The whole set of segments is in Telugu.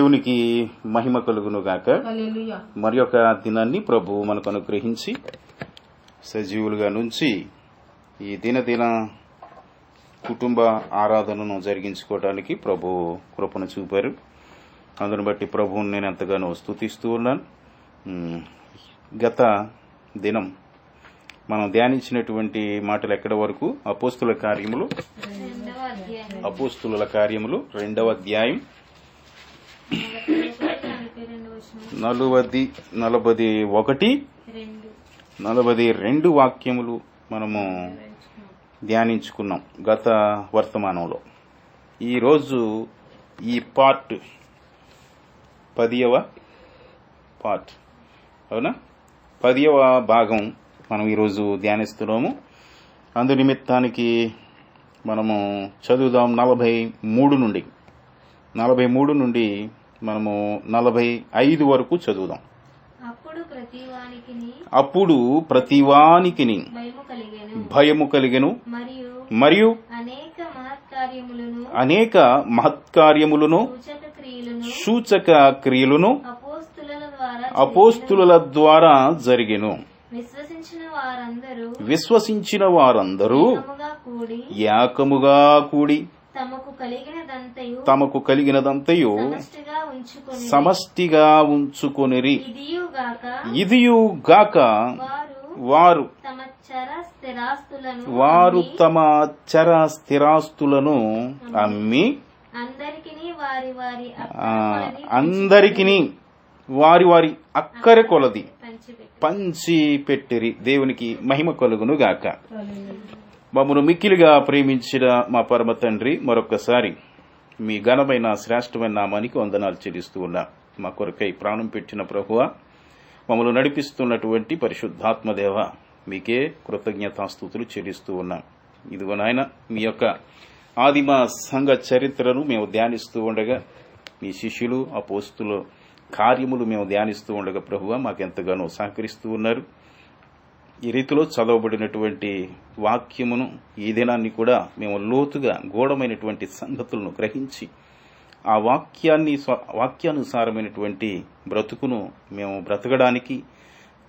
దేవునికి మహిమ కలుగును గాక. మరి ఒక దినాన్ని ప్రభు మనకు అనుగ్రహించి సజీవులుగా నుంచి ఈ దిన కుటుంబ ఆరాధనను జరిగించుకోవడానికి ప్రభు కృపను చూపారు. అందును బట్టి ప్రభువుని నేను ఎంతగానో స్తుతిస్తూ ఉన్నాను. గత దినం మనం ధ్యానించినటువంటి మాటలు ఎక్కడి వరకు? అపోస్తుల కార్యములు 2వ అధ్యాయం 41-42 వాక్యములు మనము ధ్యానించుకున్నాం గత వర్తమానంలో. ఈరోజు ఈ పార్ట్ 10వ పార్ట్, అవునా, 10వ భాగం మనం ఈరోజు ధ్యానిస్తున్నాము. అందు నిమిత్తానికి మనము చదువుదాం 43 నుండి మనము 45 వరకు చదువుదాం. అప్పుడు ప్రతివానికిని భయము కలిగెను, మరియు అనేక మహత్కార్యములను సూచక క్రియలను అపోస్తుల ద్వారా జరిగెను. విశ్వసించిన వారందరూ ఏకముగా కూడి తమకు కలిగినదంతయు సమష్టిగా ఉంచుకొనిరి. ఇదియుగాక వారు తమ చర స్థిరాస్తులను అమ్మి అందరికిని వారి వారి అక్కర కొలది పంచి పెట్టిరి. దేవునికి మహిమ కలుగును గాక. మమ్మను మిక్కిలిగా ప్రేమించిన మా పరమ తండ్రి, మరొక్కసారి మీ ఘనమైన శ్రేష్టమైన నామానికి వందనాలు చెల్లిస్తూ ఉన్నా. మా కొరకై ప్రాణం పెట్టిన ప్రభువా, మమ్మల్ని నడిపిస్తున్నటువంటి పరిశుద్ధాత్మదేవ, మీకే కృతజ్ఞతాస్తుతులు చెల్లిస్తూ ఉన్నాం. ఇదిగో నాయన, మీ యొక్క ఆదిమ సంఘ చరిత్రను మేము ధ్యానిస్తూ ఉండగా, మీ శిష్యులు అపోస్తుల కార్యములు మేము ధ్యానిస్తూ ఉండగా ప్రభువా, మాకెంతగానో సహకరిస్తూ ఉన్నారు. ఈ రీతిలో చదవబడినటువంటి వాక్యమును ఈ దినాన్ని కూడా మేము లోతుగా గూఢమైనటువంటి సంగతులను గ్రహించి ఆ వాక్యానుసారమైనటువంటి బ్రతుకును మేము బ్రతకడానికి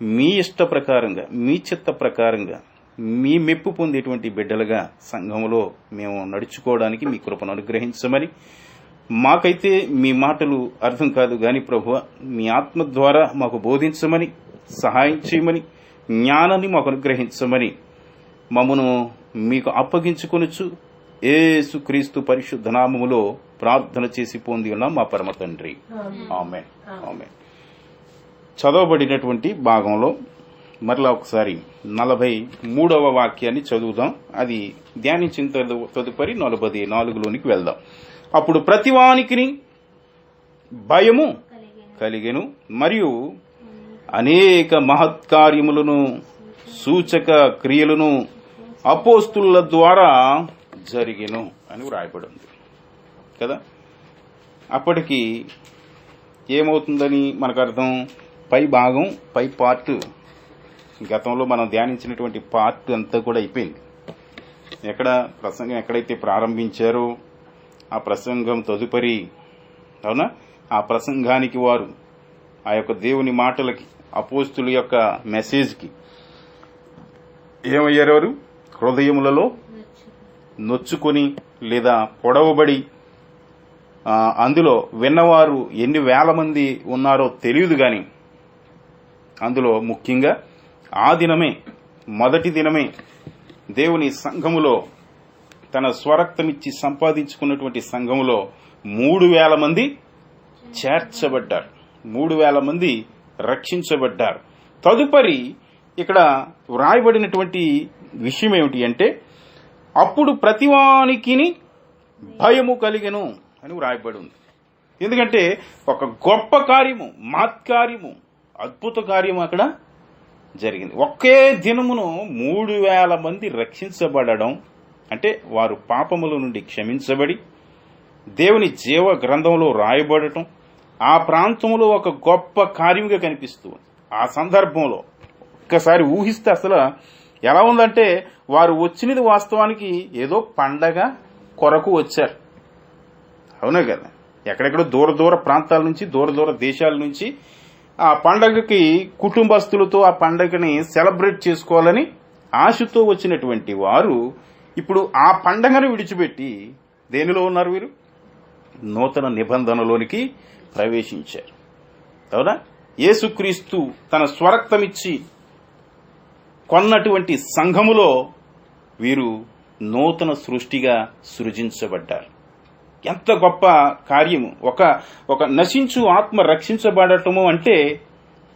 మీ ఇష్ట ప్రకారంగా, మీ చిత్త ప్రకారంగా, మీ మెప్పు పొందేటువంటి బిడ్డలుగా సంఘములో మేము నడుచుకోవడానికి మీ కృపను అనుగ్రహించమని, మాకైతే మీ మాటలు అర్థం కాదు గాని ప్రభువా, మీ ఆత్మ ద్వారా మాకు బోధించమని, సహాయం చేయమని, జ్ఞానాన్ని మాకు అనుగ్రహించమని మమ్మను మీకు అప్పగించుకొనుచు యేసుక్రీస్తు పరిశుద్ధ నామములో ప్రార్థన చేసి పొంది ఉన్నాం మా పరమ తండ్రి. ఆమేన్. ఆమేన్. చదవబడినటువంటి భాగంలో మరలా ఒకసారి 43వ వాక్యాన్ని చదువుదాం. అది ధ్యానించిన తదుపరి 44లోనికి వెళ్దాం. అప్పుడు ప్రతివానికిని భయము కలిగెను, మరియు అనేక మహత్కార్యములను సూచక క్రియలను అపోస్తుల ద్వారా జరిగెను అని వ్రాయబడి ఉంది కదా. అప్పటికి ఏమవుతుందని మనకు అర్థం? పై భాగం, పై పార్ట్, గతంలో మనం ధ్యానించినటువంటి పార్ట్ అంతా కూడా అయిపోయింది. ప్రసంగం ఎక్కడైతే ప్రారంభించారో ఆ ప్రసంగం తదుపరి, అవునా, ఆ ప్రసంగానికి వారు ఆ యొక్క దేవుని మాటలకి, అపోస్తుల యొక్క మెసేజ్కి ఏమయ్యారు? వారు హృదయములలో నొచ్చుకొని లేదా పొడవబడి, అందులో విన్నవారు ఎన్ని వేల మంది ఉన్నారో తెలియదు గాని, అందులో ముఖ్యంగా ఆ దినమే, మొదటి దినమే దేవుని సంఘములో, తన స్వరక్తమిచ్చి సంపాదించుకున్నటువంటి సంఘములో 3,000 మంది చేర్చబడ్డారు. 3,000 మంది రక్షించబడ్డారు. తదుపరి ఇక్కడ వ్రాయబడినటువంటి విషయం ఏమిటి అంటే, అప్పుడు ప్రతివానికిని భయము కలిగెను అని వ్రాయబడి ఉంది. ఎందుకంటే ఒక గొప్ప కార్యము, మహత్కార్యము, అద్భుత కార్యము అక్కడ జరిగింది. ఒకే దినమును 3,000 మంది రక్షించబడడం అంటే వారు పాపముల నుండి క్షమించబడి దేవుని జీవ గ్రంథంలో రాయబడటం ఆ ప్రాంతంలో ఒక గొప్ప కార్యముగా కనిపిస్తుంది. ఆ సందర్భంలో ఒక్కసారి ఊహిస్తే అసలు ఎలా ఉందంటే, వారు వచ్చినది వాస్తవానికి ఏదో పండగ కొరకు వచ్చారు. అవునా కదా? ఎక్కడెక్కడో దూర దూర ప్రాంతాల నుంచి, దూర దూర దేశాల నుంచి ఆ పండగకి కుటుంబస్తులతో ఆ పండగని సెలబ్రేట్ చేసుకోవాలని ఆశతో వచ్చినటువంటి వారు ఇప్పుడు ఆ పండగను విడిచిపెట్టి దేనిలో ఉన్నారు? వీరు నూతన నిబంధనలోనికి ప్రవేశించారు. అవునా? యేసుక్రీస్తు తన స్వరక్తమిచ్చి కొన్నటువంటి సంఘములో వీరు నూతన సృష్టిగా సృజించబడ్డారు. ఎంత గొప్ప కార్యము! ఒక నశించు ఆత్మ రక్షించబడటము అంటే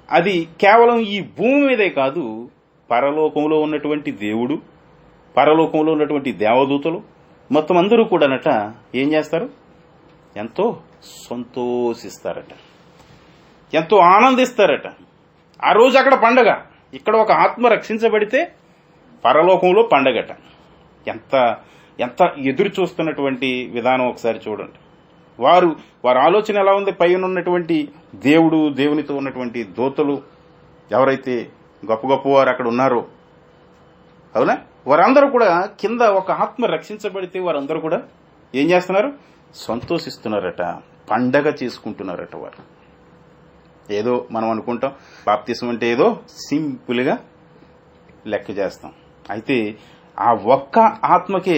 అది కేవలం ఈ భూమి మీదే కాదు, పరలోకంలో ఉన్నటువంటి దేవుడు, పరలోకంలో ఉన్నటువంటి దేవదూతలు మొత్తం అందరూ కూడానట ఏం చేస్తారు? ఎంతో సంతోషిస్తారట, ఎంతో ఆనందిస్తారట. ఆ రోజు అక్కడ పండగ. ఇక్కడ ఒక ఆత్మ రక్షించబడితే పరలోకంలో పండగట. ఎంత ఎంత ఎదురు చూస్తున్నటువంటి విధానం ఒకసారి చూడండి. వారి ఆలోచన ఎలా ఉంది? పైన ఉన్నటువంటి దేవుడు, దేవునితో ఉన్నటువంటి దూతలు, ఎవరైతే గొప్ప గొప్పవారు అక్కడ ఉన్నారో, అవునా, వారందరూ కూడా కింద ఒక ఆత్మ రక్షించబడితే వారందరూ కూడా ఏం చేస్తున్నారు? సంతోషిస్తున్నారట, పండగ చేసుకుంటున్నారట. వారు ఏదో మనం అనుకుంటాం బాప్తిసం అంటే ఏదో సింపుల్ గా లెక్క చేస్తాం. అయితే ఆ ఒక్క ఆత్మకే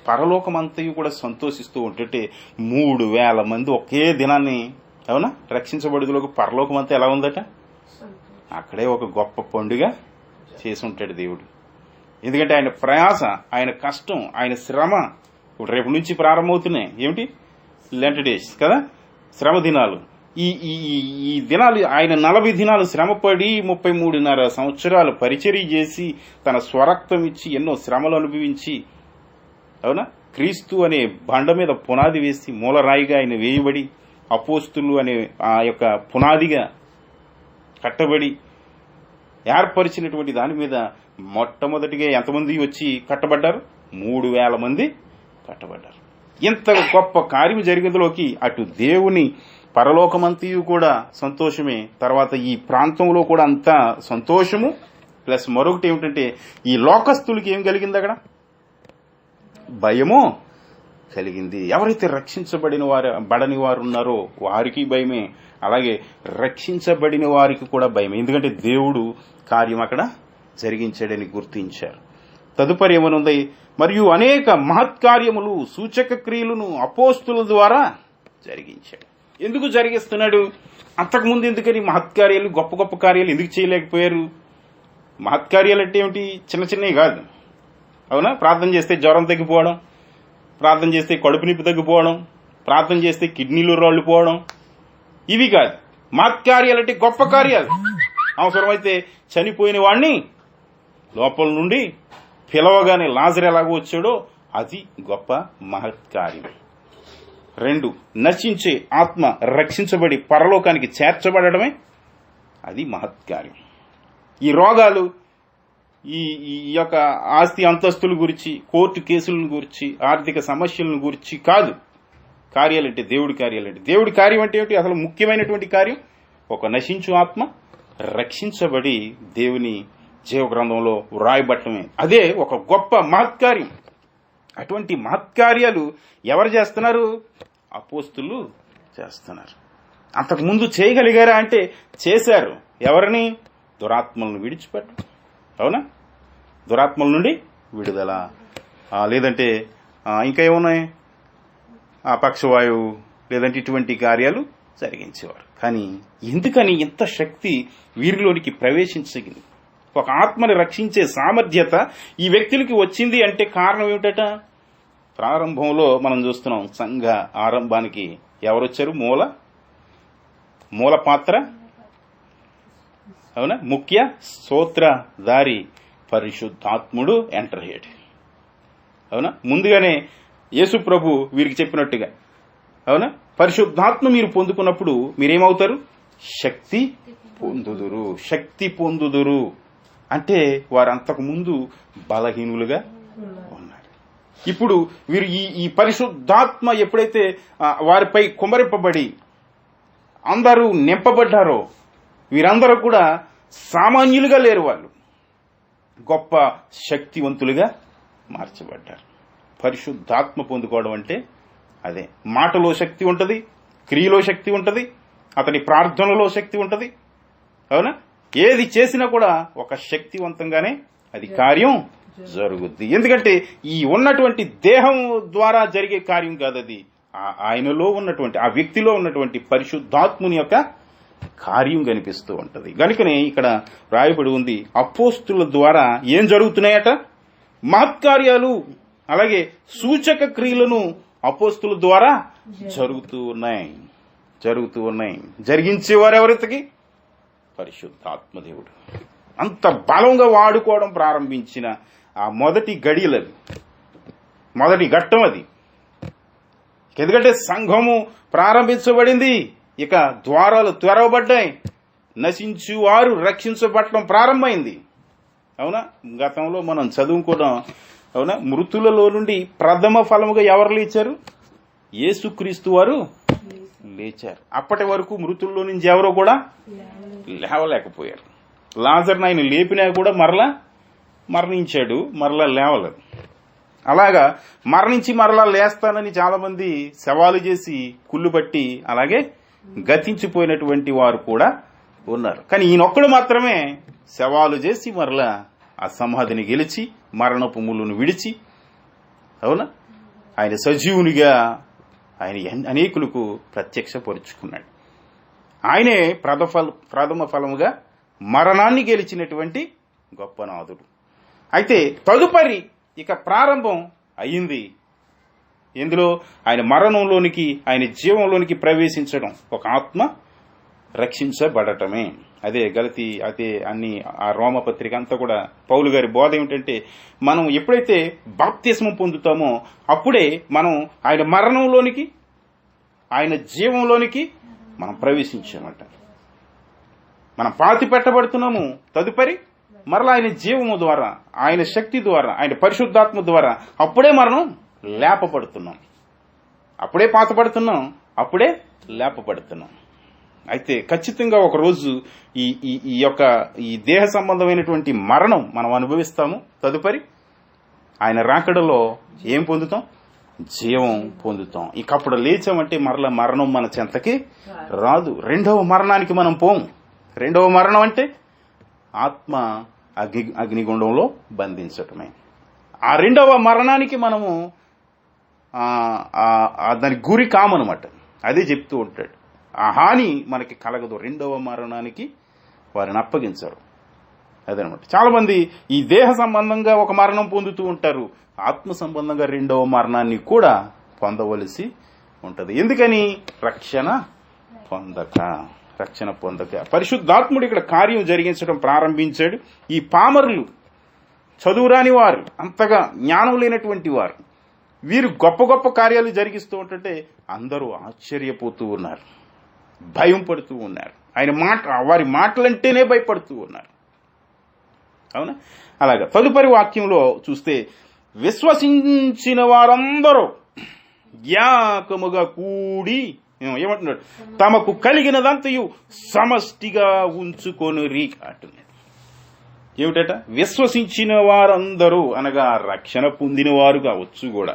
పరలోకమంతయు కూడా సంతోషిస్తూ ఉంటుంటే 3,000 మంది ఒకే దినాన్ని, అవునా, రక్షించబడుదలకు పరలోకమంతా ఎలా ఉందట? అక్కడే ఒక గొప్ప పండుగ చేసి ఉంటాడు దేవుడు. ఎందుకంటే ఆయన ప్రయాస, ఆయన కష్టం, ఆయన శ్రమ ఇప్పుడు రేపు నుంచి ప్రారంభమవుతున్నాయి. ఏమిటి? లెంట్ డేస్ కదా, శ్రమ దినాలు. ఈ దినాలు ఆయన 40 దినాలు శ్రమపడి 33.5 సంవత్సరాలు పరిచర్య చేసి తన స్వరక్తం ఇచ్చి ఎన్నో శ్రమలు అనుభవించి, అవునా, క్రీస్తు అనే బండ మీద పునాది వేసి మూలరాయిగా ఆయన వేయబడి అపోస్తులు అనే ఆ యొక్క పునాదిగా కట్టబడి ఏర్పరిచినటువంటి దాని మీద మొట్టమొదటిగా ఎంతమంది వచ్చి కట్టబడ్డారు? 3,000 మంది కట్టబడ్డారు. ఇంత గొప్ప కార్యం జరిగేందులోకి అటు దేవుని పరలోకమంతయు కూడా సంతోషమే, తర్వాత ఈ ప్రాంతంలో కూడా అంతా సంతోషము. ప్లస్ మరొకటి ఏమిటంటే ఈ లోకస్తులకి ఏం కలిగింది? అక్కడ భయము కలిగింది. ఎవరైతే బడని వారు ఉన్నారో వారికి భయమే, అలాగే రక్షించబడిన వారికి కూడా భయమే. ఎందుకంటే దేవుడు కార్యం అక్కడ జరిగించాడని గుర్తించారు. తదుపరి ఏమనుంది? మరియు అనేక మహత్కార్యములు, సూచక క్రియలను అపోస్తుల ద్వారా జరిగించాడు. ఎందుకు జరిగిస్తున్నాడు? అంతకుముందు ఎందుకని మహత్కార్యాలు, గొప్ప గొప్ప కార్యాలు ఎందుకు చేయలేకపోయారు? మహత్కార్యాలు అంటే ఏమిటి? చిన్న చిన్నవి కాదు, అవునా? ప్రార్థన చేస్తే జ్వరం తగ్గిపోవడం, ప్రార్థన చేస్తే కడుపు నొప్పి తగ్గిపోవడం, ప్రార్థన చేస్తే కిడ్నీలు రాళ్ళు పోవడం, ఇవి కాదు. మహత్కార్యాలు అంటే గొప్ప కార్యాలు. అవసరమైతే చనిపోయిన వాడిని లోపల నుండి పిలవగానే లాజరు ఎలాగో వచ్చాడో అది గొప్ప మహత్కార్యం. 2, నశించే ఆత్మ రక్షించబడి పరలోకానికి చేర్చబడమే అది మహత్కార్యం. ఈ రోగాలు, ఈ యొక్క ఆస్తి అంతస్తుల గురించి, కోర్టు కేసులను గురించి, ఆర్థిక సమస్యలను గురించి కాదు కార్యాలంటే. దేవుడి కార్యాలంటే, దేవుడి కార్యం అంటే ఏమిటి? అసలు ముఖ్యమైనటువంటి కార్యం ఒక నశించు ఆత్మ రక్షించబడి దేవుని జీవగ్రంథంలో వ్రాయబట్టమే. అదే ఒక గొప్ప మహత్కార్యం. అటువంటి మహత్కార్యాలు ఎవరు చేస్తున్నారు? అపోస్తులు చేస్తున్నారు. అంతకుముందు చేయగలిగారా అంటే చేశారు. ఎవరిని? దురాత్మలను విడిచిపెట్ట, అవునా, దురాత్మల నుండి విడుదల, లేదంటే ఇంకా ఏమున్నాయి, పక్షవాయువు, లేదంటే ఇటువంటి కార్యాలు జరిగించేవారు. కానీ ఎందుకని ఇంత శక్తి వీరిలోనికి ప్రవేశించగింది? ఒక ఆత్మని రక్షించే సామర్థ్యత ఈ వ్యక్తులకి వచ్చింది అంటే కారణం ఏమిటట? ప్రారంభంలో మనం చూస్తున్నాం, సంఘ ఆరంభానికి ఎవరొచ్చారు? మూల పాత్ర, అవునా, ముఖ్య సూత్రధారి పరిశుద్ధాత్ముడు ఎంటర్ అయ్యాడు. అవునా, ముందుగానే యేసు ప్రభు వీరికి చెప్పినట్టుగా, అవునా, పరిశుద్ధాత్మ మీరు పొందుకున్నప్పుడు మీరేమవుతారు? శక్తి పొందుదురు. శక్తి పొందుదురు అంటే వారు అంతకు ముందు బలహీనులుగా ఉన్నారు. ఇప్పుడు వీరు ఈ పరిశుద్ధాత్మ ఎప్పుడైతే వారిపై కుమ్మరింపబడి అందరూ నింపబడ్డారో వీరందరూ కూడా సామాన్యులుగా లేరు, వాళ్ళు గొప్ప శక్తివంతులుగా మార్చబడ్డారు. పరిశుద్ధాత్మ పొందుకోవడం అంటే అదే. మాటలో శక్తి ఉంటుంది, క్రియలో శక్తి ఉంటుంది, అతని ప్రార్థనలో శక్తి ఉంటుంది. అవునా? ఏది చేసినా కూడా ఒక శక్తివంతంగానే అది కార్యం జరుగుద్ది. ఎందుకంటే ఈ ఉన్నటువంటి దేహం ద్వారా జరిగే కార్యం కాదు, అది ఆయనలో ఉన్నటువంటి ఆ వ్యక్తిలో ఉన్నటువంటి పరిశుద్ధాత్ముని యొక్క కార్యం కనిపిస్తూ ఉంటది. కనుకనే ఇక్కడ రాయబడి ఉంది, అపోస్తుల ద్వారా ఏం జరుగుతున్నాయట? మహత్కార్యాలు అలాగే సూచక క్రియలను అపోస్తుల ద్వారా జరుగుతూ ఉన్నాయి. జరిగించేవారు ఎవరికి? పరిశుద్ధాత్మదేవుడు. అంత బలంగా వాడుకోవడం ప్రారంభించిన ఆ మొదటి గడియలది, మొదటి ఘట్టం అది. ఎందుకంటే సంఘము ప్రారంభించబడింది, ఇక ద్వారాలు తెరవబడ్డాయి, నశించువారు రక్షించబడటం ప్రారంభమైంది. అవునా? గతంలో మనం చదువుకున్నాం. అవునా? మృతులలో నుండి ప్రథమ ఫలముగా ఎవరు లేచారు? యేసుక్రీస్తు వారు లేచారు. అప్పటి వరకు మృతుల్లో నుంచి ఎవరో కూడా లేవలేకపోయారు. లాజర్ని ఆయన లేపినా కూడా మరలా మరణించాడు, మరలా లేవలేదు. అలాగా మరణించి మరలా లేస్తానని చాలా మంది సవాలు చేసి కుళ్ళు పట్టి అలాగే గతించిపోయినటువంటి వారు కూడా ఉన్నారు. కానీ ఈయనొక్కడు మాత్రమే సవాలు చేసి మరలా ఆ సమాధిని గెలిచి మరణపు ముళ్ళను విడిచి, అవునా, ఆయన సజీవునిగా ఆయన అనేకులకు ప్రత్యక్షపరుచుకున్నాడు. ఆయనే ప్రథమ ఫలముగా మరణాన్ని గెలిచినటువంటి గొప్ప నాథుడు. అయితే తదుపరి ఇక ప్రారంభం అయ్యింది. ఎందులో? ఆయన మరణంలోనికి, ఆయన జీవంలోనికి ప్రవేశించడం, ఒక ఆత్మ రక్షించబడటమే. అదే అన్ని ఆ రోమపత్రిక అంతా కూడా పౌలు గారి బోధ ఏమిటంటే, మనం ఎప్పుడైతే బాప్తిస్మం పొందుతామో అప్పుడే మనం ఆయన మరణంలోనికి, ఆయన జీవంలోనికి మనం ప్రవేశించామట. మనం పాతి పెట్టబడుతున్నాము. తదుపరి మరలా ఆయన జీవము ద్వారా, ఆయన శక్తి ద్వారా, ఆయన పరిశుద్ధాత్మ ద్వారా అప్పుడే మనం లేపబడుతున్నాం. అప్పుడే పాతపడుతున్నాం, అప్పుడే లేపబడుతున్నాం. అయితే ఖచ్చితంగా ఒకరోజు ఈ దేహ సంబంధమైనటువంటి మరణం మనం అనుభవిస్తాము. తదుపరి ఆయన రాకడలో ఏం పొందుతాం? జీవం పొందుతాం. ఇక అప్పుడు లేచామంటే మరలా మరణం మన చెంతకి రాదు. రెండవ మరణానికి మనం పోము. రెండవ మరణం అంటే ఆత్మ అగ్నిగుండంలో బంధించటమే. ఆ రెండవ మరణానికి మనము దాని గురి కామనమాట. అదే చెప్తూ ఉంటాడు, ఆ హాని మనకి కలగదు. రెండవ మరణానికి వారిని అప్పగించరు. అదనమాట. చాలా మంది ఈ దేహ సంబంధంగా ఒక మరణం పొందుతూ ఉంటారు, ఆత్మ సంబంధంగా రెండవ మరణాన్ని కూడా పొందవలసి ఉంటది. ఎందుకని? రక్షణ పొందక పరిశుద్ధాత్ముడు ఇక్కడ కార్యం జరిగించడం ప్రారంభించాడు. ఈ పామరులు, చదువురాని వారు, అంతగా జ్ఞానం లేనటువంటి వారు, వీరు గొప్ప గొప్ప కార్యాలు జరిగిస్తూ ఉంటుంటే అందరూ ఆశ్చర్యపోతూ ఉన్నారు, భయం పడుతూ ఉన్నారు. వారి మాటలంటేనే భయపడుతూ ఉన్నారు. అవునా? అలాగా తదుపరి వాక్యంలో చూస్తే, విశ్వసించిన వారందరూ ఏకముగా కూడి ఏమంటున్నాడు? తమకు కలిగినదంతయు సమష్టిగా ఉంచుకొనిరి అంటున్నాడు. ఏమిటట? విశ్వసించిన వారందరూ అనగా రక్షణ పొందినవారు కావచ్చు, కూడా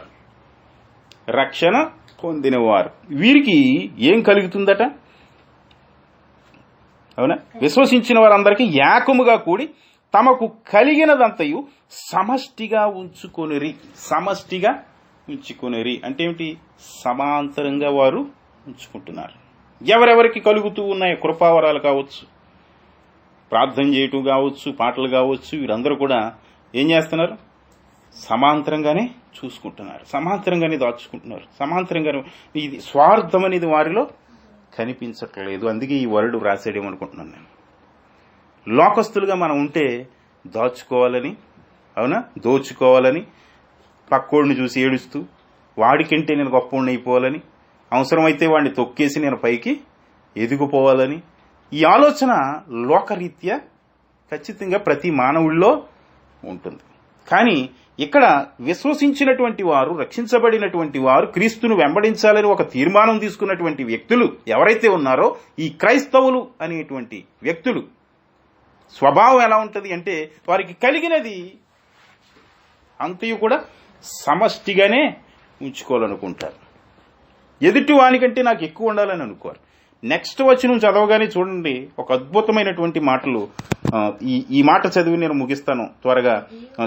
రక్షణ పొందినవారు. వీరికి ఏం కలుగుతుందట? అవునా? విశ్వసించిన వారందరికీ ఏకముగా కూడి తమకు కలిగినదంతయు సమష్టిగా ఉంచుకొనిరి. సమష్టిగా ఉంచుకొనిరి అంటే ఏమిటి? సమాంతరంగా వారు ఉంచుకుంటున్నారు. ఎవరెవరికి కలుగుతూ ఉన్నాయి కృపావరాలు కావచ్చు, ప్రార్థన చేయటం కావచ్చు, పాటలు కావచ్చు, వీరందరూ కూడా ఏం చేస్తున్నారు? సమాంతరంగానే చూసుకుంటున్నారు, సమాంతరంగానే దాచుకుంటున్నారు, సమాంతరంగానే. ఇది స్వార్థం అనేది వారిలో కనిపించట్లేదు. అందుకే ఈ వరుడు రాసేయడమనుకుంటున్నాను నేను. లోకస్తులుగా మనం ఉంటే దాచుకోవాలని, అవునా, దోచుకోవాలని, పక్కోడిని చూసి ఏడుస్తూ వాడికంటే నేను గొప్పవాడిని అయిపోవాలని, అవసరమైతే వాడిని తొక్కేసి నేను పైకి ఎదిగిపోవాలని, ఈ ఆలోచన లోకరీత్యా ఖచ్చితంగా ప్రతి మానవుల్లో ఉంటుంది. కానీ ఇక్కడ విశ్వసించినటువంటి వారు, రక్షించబడినటువంటి వారు, క్రీస్తును వెంబడించాలని ఒక తీర్మానం తీసుకున్నటువంటి వ్యక్తులు ఎవరైతే ఉన్నారో, ఈ క్రైస్తవులు అనేటువంటి వ్యక్తులు స్వభావం ఎలా ఉంటుంది అంటే, వారికి కలిగినది అంతయు కూడా సమష్టిగానే ఉంచుకోవాలనుకుంటారు. ఎదుటి వానికంటే నాకు ఎక్కువ ఉండాలని అనుకోరు. నెక్స్ట్ వచనం చదవగానే చూడండి, ఒక అద్భుతమైనటువంటి మాటలు. ఈ మాట చదివి నేను ముగిస్తాను త్వరగా.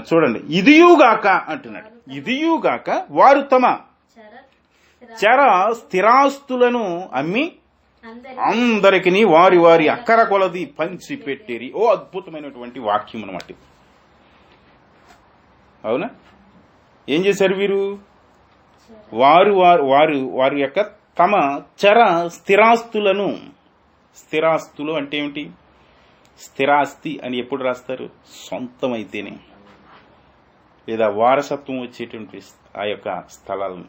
చూడండి, ఇదియుగాక అంటున్నాడు. ఇదియుగాక వారు తమ చర స్థిరాస్తులను అమ్మి అందరికి వారి వారి అక్కర కొలది పంచి పెట్టిరి. ఓ అద్భుతమైనటువంటి వాక్యం అన్నమాట. అవునా? ఏం చేశారు వీరు? వారి యొక్క తమ చర స్థిరాస్తులను. స్థిరాస్తులు అంటే ఏమిటి? స్థిరాస్తి అని ఎప్పుడు రాస్తారు? సొంతమైతేనే, లేదా వారసత్వం వచ్చేటువంటి ఆ యొక్క స్థలాలను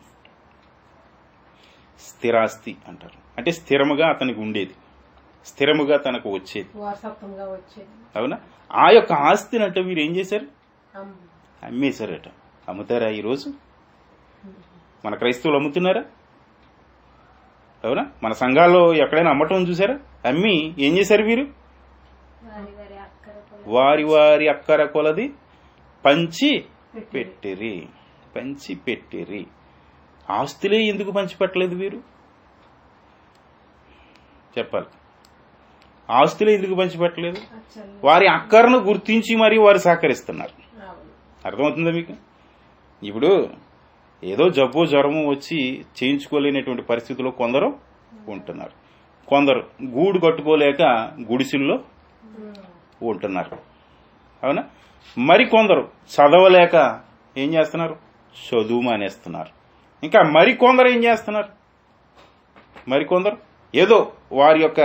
స్థిరాస్తి అంటారు. అంటే స్థిరముగా అతనికి ఉండేది, స్థిరముగా తనకు వచ్చేది. అవునా? ఆ యొక్క ఆస్తిని అంటే మీరు ఏం చేశారు? అమ్మేశారట. అమ్ముతారా ఈరోజు? మన క్రైస్తవులు అమ్ముతున్నారా? అవునా? మన సంఘాల్లో ఎక్కడైనా అమ్మటం చూసారా? అమ్మి ఏం చేశారు వీరు? వారి వారి అక్కర కొలది పంచి పెట్టిరి. పంచి పెట్టిరి. ఆస్తులే ఎందుకు పంచిపెట్టలేదు వీరు? చెప్పాలి. ఆస్తులే ఎందుకు పంచిపెట్టలేదు? వారి అక్కరను గుర్తించి మరి వారు సహకరిస్తున్నారు. అర్థమవుతుందా మీకు? ఇప్పుడు ఏదో జబ్బు జ్వరము వచ్చి చేయించుకోలేనటువంటి పరిస్థితుల్లో కొందరు ఉంటున్నారు. కొందరు గూడు కట్టుకోలేక గుడిసెల్లో ఉంటున్నారు. అవునా? మరికొందరు చదవలేక ఏం చేస్తున్నారు? చదువు మానేస్తున్నారు. ఇంకా మరికొందరు ఏం చేస్తున్నారు? మరికొందరు ఏదో వారి యొక్క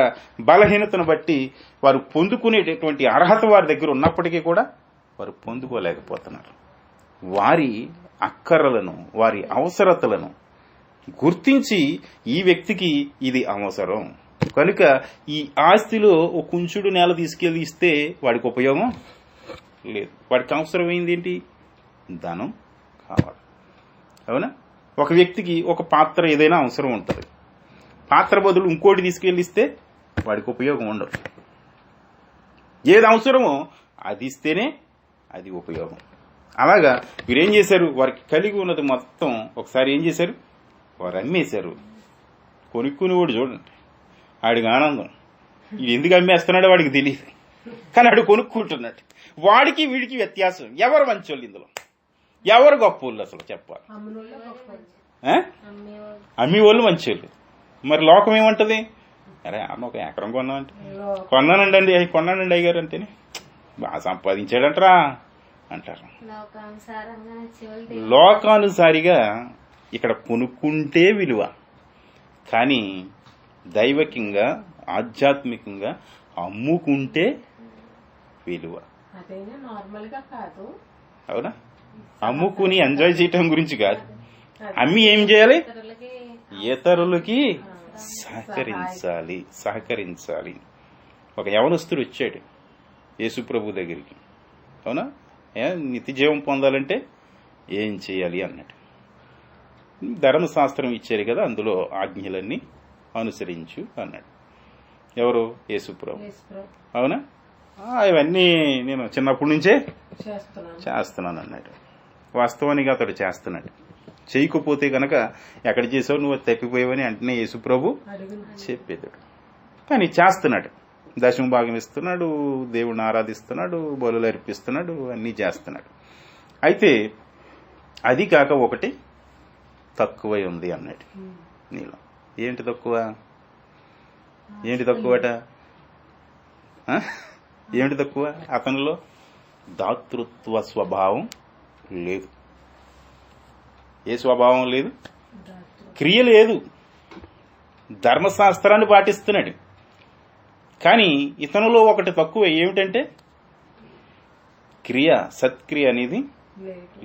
బలహీనతను బట్టి వారు పొందుకునేటటువంటి అర్హత వారి దగ్గర ఉన్నప్పటికీ కూడా వారు పొందుకోలేకపోతున్నారు. వారి అక్కరలను, వారి అవసరతలను గుర్తించి ఈ వ్యక్తికి ఇది అవసరం కనుక ఈ ఆస్తిలో ఒక కుంచుడు నేల తీసుకెళ్లి ఇస్తే వాడికి ఉపయోగం లేదు. వాడికి అవసరమైంది ఏంటి? ధనం కావాలి. అవునా? ఒక వ్యక్తికి ఒక పాత్ర ఏదైనా అవసరం ఉంటుంది. పాత్ర బదులు ఇంకోటి తీసుకెళ్లి ఇస్తే వాడికి ఉపయోగం ఉండదు. ఏది అవసరమో అది ఇస్తేనే అది ఉపయోగం. అలాగా వీరేం చేశారు? వారికి కలిగి ఉన్నది మొత్తం ఒకసారి ఏం చేశారు? వారు అమ్మేశారు. కొనుక్కునేవాడు చూడండి, ఆడికి ఆనందం. ఇది ఎందుకు అమ్మేస్తున్నాడో వాడికి తెలియదు, కానీ ఆడు కొనుక్కుంటున్నాడు. వాడికి వీడికి వ్యత్యాసం. ఎవరు మంచోళ్ళు ఇందులో? ఎవరు గొప్పోళ్ళు అసలు చెప్పాలి? అమ్మి వాళ్ళు మంచోళ్ళు. మరి లోకం ఏమంటది? అరే అన్న ఒక ఎకరం కొన్నామంటే కొన్నానండి అయ్యారు అంటేనే బాగా సంపాదించాడంటరా అంటారు. లోకానుసారిగా ఇక్కడ కొనుక్కుంటే విలువ, కానీ దైవకంగా ఆధ్యాత్మికంగా అమ్ముకుంటే విలువ. అవునా? అమ్ముకుని ఎంజాయ్ చేయటం గురించి కాదు. అమ్మి ఏం చేయాలి? ఇతరులకి సహకరించాలి. ఒక యవనస్తుడు వచ్చాడు యేసుప్రభు దగ్గరికి. అవునా? నిత్య జీవం పొందాలంటే ఏం చేయాలి అన్నాడు. ధర్మశాస్త్రం ఇచ్చారు కదా, అందులో ఆజ్ఞలన్నీ అనుసరించు అన్నాడు. ఎవరు? యేసుప్రభు. అవునా? ఇవన్నీ నేను చిన్నప్పటి నుంచే చేస్తున్నాను అన్నాడు. వాస్తవానికి అతడు చేస్తున్నాడు. చేయకపోతే కనుక ఎక్కడ చేసావు, నువ్వు తప్పిపోయావని అంటనే యేసుప్రభు చెప్పేదాడు. కానీ చేస్తున్నాడు. దశమ భాగం ఇస్తున్నాడు, దేవుణ్ణి ఆరాధిస్తున్నాడు, బలులు అర్పిస్తున్నాడు, అన్నీ చేస్తున్నాడు. అయితే అది కాక ఒకటి తక్కువై ఉంది అన్నాడు నీలో. ఏంటి తక్కువ? ఏంటి తక్కువట? ఏమిటి తక్కువ? అతనిలో దాతృత్వ స్వభావం లేదు. ఏ స్వభావం లేదు? క్రియ లేదు. ధర్మశాస్త్రాన్ని పాటిస్తున్నాడు, కానీ ఇతనిలో ఒకటి తక్కువ. ఏమిటంటే క్రియ, సత్క్రియ అనేది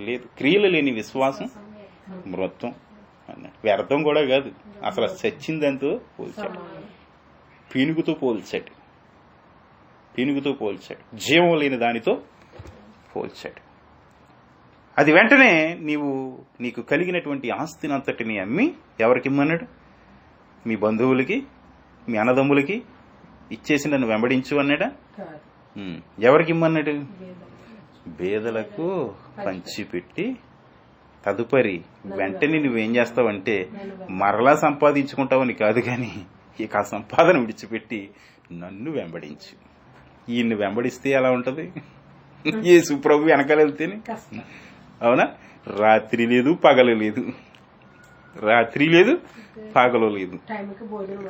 లేదు. క్రియలు లేని విశ్వాసం మృత్వం అన్నాడు. వ్యర్థం కూడా కాదు, అసలు చచ్చిందంతో పోల్చాడు. పీనుగుతో పోల్చాడు. జీవం లేని దానితో పోల్చాడు. అది వెంటనే నీకు కలిగినటువంటి ఆస్తిని అంతటిని అమ్మి ఎవరికి ఇమ్మన్నాడు? మీ బంధువులకి, మీ అన్నదమ్ములకి ఇచ్చేసి నన్ను వెంబడించు అన్నాడా? ఎవరికి ఇమ్మన్నాడు? బేదలకు పంచిపెట్టి తదుపరి వెంటనే నువ్వేం చేస్తావంటే మరలా సంపాదించుకుంటావని కాదు కానీ ఇక ఆ సంపాదన విడిచిపెట్టి నన్ను వెంబడించు. ఈయన్ని వెంబడిస్తే ఎలా ఉంటది? యేసు ప్రభు వెనకాల వెళ్తేనే. అవునా? రాత్రి లేదు పగలు లేదు, రాత్రి లేదు పగలు లేదు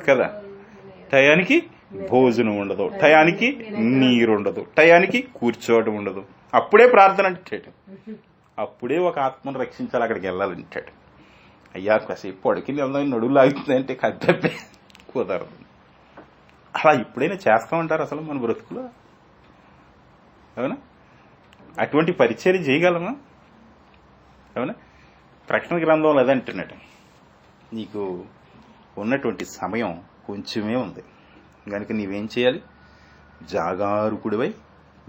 కదా. టయానికి భోజనం ఉండదు, టయానికి నీరు ఉండదు, టయానికి కూర్చోవడం ఉండదు. అప్పుడే ప్రార్థన అంటాడు, అప్పుడే ఒక ఆత్మను రక్షించాలి, అక్కడికి వెళ్ళాలంటాడు. అయ్యా కాసేపు పడుకుని వెళ్దాం నడువు లాగుతుందంటే కద్దపే కుదరదు. అలా ఇప్పుడైనా చేస్తామంటారు అసలు మన బ్రతుకులో? అవునా? అటువంటి పరిచర్య చేయగలమా? అవునా? ప్రకటన గ్రంథంలో అదంటున్నాడు, నీకు ఉన్నటువంటి సమయం కొంచెమే ఉంది కనుక నీవేం చేయాలి? జాగారుకుడివై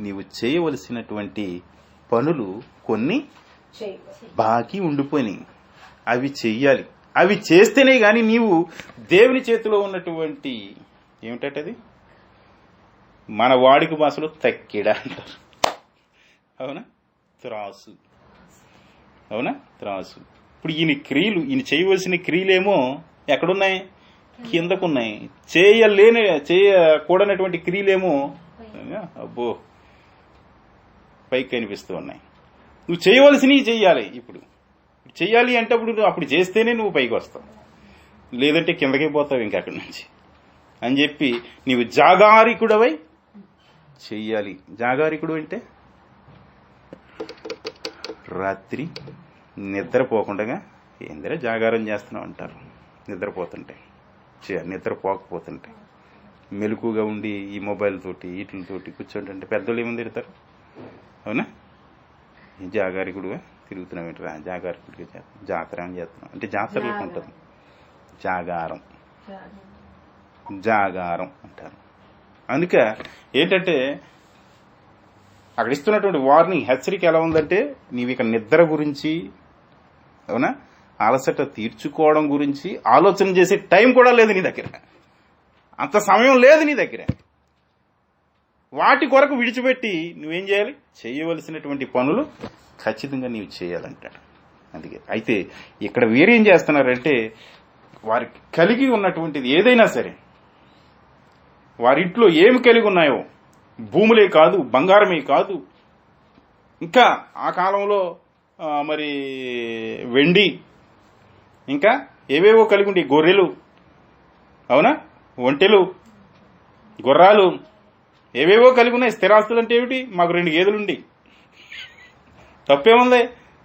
నీవు చేయవలసినటువంటి పనులు కొన్ని బాకీ ఉండిపోయినాయి, అవి చెయ్యాలి. అవి చేస్తేనే గాని నీవు దేవుని చేతిలో ఉన్నటువంటి ఏమిటది మన వాడికి భాషలో తక్కిడ అంటారు. అవునా? త్రాసు. అవునా? త్రాసు. ఇప్పుడు ఈయన క్రియలు, ఈయన చేయవలసిన క్రియలేమో ఎక్కడున్నాయి? కిందకున్నాయి. చేయకూడనటువంటి క్రియలేమో అబ్బో పైకి కనిపిస్తూ ఉన్నాయి. నువ్వు చేయవలసినవి చెయ్యాలి. ఇప్పుడు చెయ్యాలి అంటే అప్పుడు చేస్తేనే నువ్వు పైకి వస్తావు, లేదంటే కిందకే పోతావు ఇంకా అక్కడి నుంచి అని చెప్పి నీవు జాగారికుడవై చెయ్యాలి. జాగారికుడు అంటే రాత్రి నిద్రపోకుండా ఏందిరా జాగారం చేస్తున్నావు అంటారు. నిద్రపోతుంటే, నిద్రపోకపోతుంటే, మెలకుగా ఉండి ఈ మొబైల్ తోటి వీటితోటి కూర్చోంటే పెద్దోళ్ళు ఏముంది తిడతారు. అవునా? జాగారికుడుగా తిరుగుతున్నావు ఏంటరా, జాగారికుడిగా జాతర అని చేస్తున్నావు అంటే జాతరలకు ఉంటుంది జాగారం, జాగారం అంటారు. అందుకే ఏంటంటే అక్కడ ఇస్తున్నటువంటి వార్నింగ్, హెచ్చరిక ఎలా ఉందంటే నీవు ఇక నిద్ర గురించి, అవునా, అలసట తీర్చుకోవడం గురించి ఆలోచన చేసే టైం కూడా లేదు నీ దగ్గర, అంత సమయం లేదు నీ దగ్గర. వాటి కొరకు విడిచిపెట్టి నువ్వేం చేయాలి? చేయవలసినటువంటి పనులు ఖచ్చితంగా నీవు చేయాలంటాడు. అందుకే అయితే ఇక్కడ వీరేం చేస్తున్నారంటే వారికి కలిగి ఉన్నటువంటిది ఏదైనా సరే, వారింట్లో ఏమి కలిగి ఉన్నాయో, భూములే కాదు, బంగారమే కాదు, ఇంకా ఆ కాలంలో మరి వెండి, ఇంకా ఏవేవో కలిగి ఉండే గొర్రెలు, అవునా, ఒంటెలు, గుర్రాలు, ఏవేవో కలిగి ఉన్నాయి. స్థిరాస్తులు అంటే ఏమిటి? మాకు 2 గేదెలుండి తప్పేముంది?